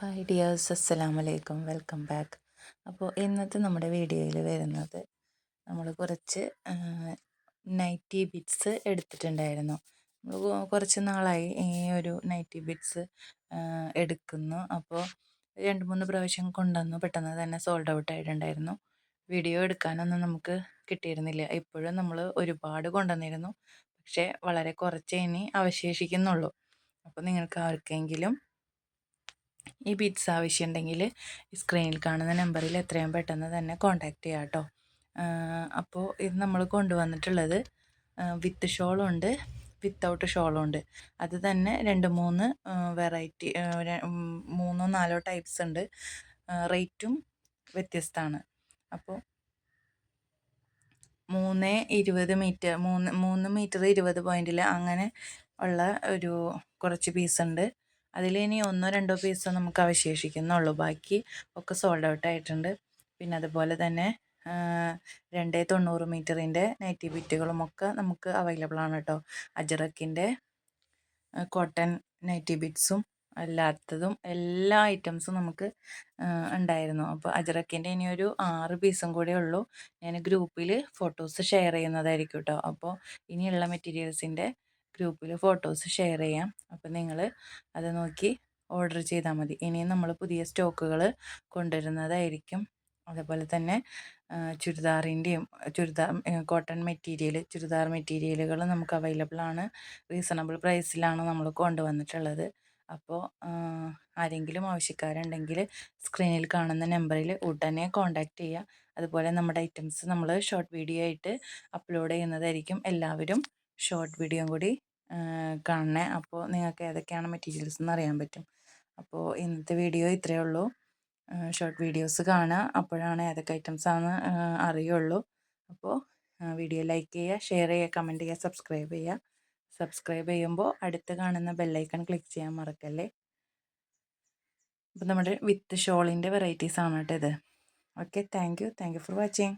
Hi dears, അസ്സലാമലൈക്കും, welcome back. അപ്പോൾ ഇന്നത്തെ നമ്മുടെ വീഡിയോയിൽ വരുന്നത് നമ്മൾ കുറച്ച് നൈറ്റി ബിറ്റ്സ് എടുത്തിട്ടുണ്ടായിരുന്നു. കുറച്ച് നാളായി ഈ ഒരു നൈറ്റി ബിറ്റ്സ് എടുക്കുന്നു. അപ്പോൾ 2-3 പ്രാവശ്യം കൊണ്ടുവന്നു, പെട്ടെന്ന് തന്നെ സോൾഡ് ഔട്ട് ആയിട്ടുണ്ടായിരുന്നു. വീഡിയോ എടുക്കാനൊന്നും നമുക്ക് കിട്ടിയിരുന്നില്ല. ഇപ്പോഴും നമ്മൾ ഒരുപാട് കൊണ്ടുവന്നിരുന്നു, പക്ഷേ വളരെ കുറച്ചേ ഇനി അവശേഷിക്കുന്നുള്ളൂ. അപ്പോൾ നിങ്ങൾക്ക് ആർക്കെങ്കിലും ഈ ബീഡ്സ് ആവശ്യമുണ്ടെങ്കിൽ സ്ക്രീനിൽ കാണുന്ന നമ്പറിൽ എത്രയും പെട്ടെന്ന് തന്നെ കോൺടാക്റ്റ് ചെയ്യാം കേട്ടോ. അപ്പോൾ ഇത് നമ്മൾ കൊണ്ടുവന്നിട്ടുള്ളത് വിത്ത് ഷോളുണ്ട്, വിത്തൗട്ട് ഷോളുണ്ട്. അത് തന്നെ 2-3 വെറൈറ്റി, 3-4 ടൈപ്സ് ഉണ്ട്. റേറ്റും വ്യത്യസ്തമാണ്. അപ്പോൾ 3-20 മീറ്റർ, 3 മീറ്റർ 20 പോയിൻറ്റിൽ അങ്ങനെ ഉള്ള ഒരു കുറച്ച് പീസുണ്ട്. അതിലിനി 1-2 പീസ് നമുക്ക് അവശേഷിക്കുന്നുള്ളൂ, ബാക്കി ഒക്കെ സോൾഡ് ഔട്ട് ആയിട്ടുണ്ട്. പിന്നെ അതുപോലെ തന്നെ 290 മീറ്ററിൻ്റെ നൈറ്റി ബിറ്റുകളുമൊക്കെ നമുക്ക് അവൈലബിൾ ആണ് കേട്ടോ. അജറക്കിൻ്റെ കോട്ടൺ നൈറ്റി ബിറ്റ്സും അല്ലാത്തതും എല്ലാ ഐറ്റംസും നമുക്ക് ഉണ്ടായിരുന്നു. അപ്പോൾ അജറക്കിൻ്റെ ഇനി ഒരു 6 പീസും കൂടെ ഉള്ളൂ. ഞാൻ ഗ്രൂപ്പിൽ ഫോട്ടോസ് ഷെയർ ചെയ്യുന്നതായിരിക്കും കേട്ടോ. അപ്പോൾ ഇനിയുള്ള മെറ്റീരിയൽസിൻ്റെ ഗ്രൂപ്പിൽ ഫോട്ടോസ് ഷെയർ ചെയ്യാം. അപ്പോൾ നിങ്ങൾ അത് നോക്കി ഓർഡർ ചെയ്താൽ മതി. ഇനിയും നമ്മൾ പുതിയ സ്റ്റോക്കുകൾ കൊണ്ടുവരുന്നതായിരിക്കും. അതുപോലെ തന്നെ ചുരിദാറിൻ്റെയും കോട്ടൺ മെറ്റീരിയൽ, ചുരിദാർ മെറ്റീരിയലുകൾ നമുക്ക് അവൈലബിൾ ആണ്. റീസണബിൾ പ്രൈസിലാണ് നമ്മൾ കൊണ്ടുവന്നിട്ടുള്ളത്. അപ്പോൾ ആരെങ്കിലും ആവശ്യക്കാരുണ്ടെങ്കിൽ സ്ക്രീനിൽ കാണുന്ന നമ്പറിൽ ഉടനെ കോൺടാക്റ്റ് ചെയ്യുക. അതുപോലെ നമ്മുടെ ഐറ്റംസ് നമ്മൾ ഷോർട്ട് വീഡിയോ ആയിട്ട് അപ്ലോഡ് ചെയ്യുന്നതായിരിക്കും. എല്ലാവരും ഷോർട്ട് വീഡിയോ കൂടി കാണണേ. അപ്പോൾ നിങ്ങൾക്ക് ഏതൊക്കെയാണ് മെറ്റീരിയൽസ് എന്ന് അറിയാൻ പറ്റും. അപ്പോൾ ഇന്നത്തെ വീഡിയോ ഇത്രയേ ഉള്ളൂ. ഷോർട്ട് വീഡിയോസ് കാണുക, അപ്പോഴാണ് ഏതൊക്കെ ഐറ്റംസ് ആണെന്ന് അറിയുള്ളൂ. അപ്പോൾ വീഡിയോ ലൈക്ക് ചെയ്യുക, ഷെയർ ചെയ്യുക, കമൻറ്റ് ചെയ്യുക, സബ്സ്ക്രൈബ് ചെയ്യുക. സബ്സ്ക്രൈബ് ചെയ്യുമ്പോൾ അടുത്ത് കാണുന്ന ബെല്ലൈക്കൺ ക്ലിക്ക് ചെയ്യാൻ മറക്കല്ലേ. അപ്പോൾ നമ്മുടെ വിത്ത് ഷോളിൻ്റെ വെറൈറ്റീസ് ആണ് കേട്ടോ ഇത്. Okay, thank you for watching.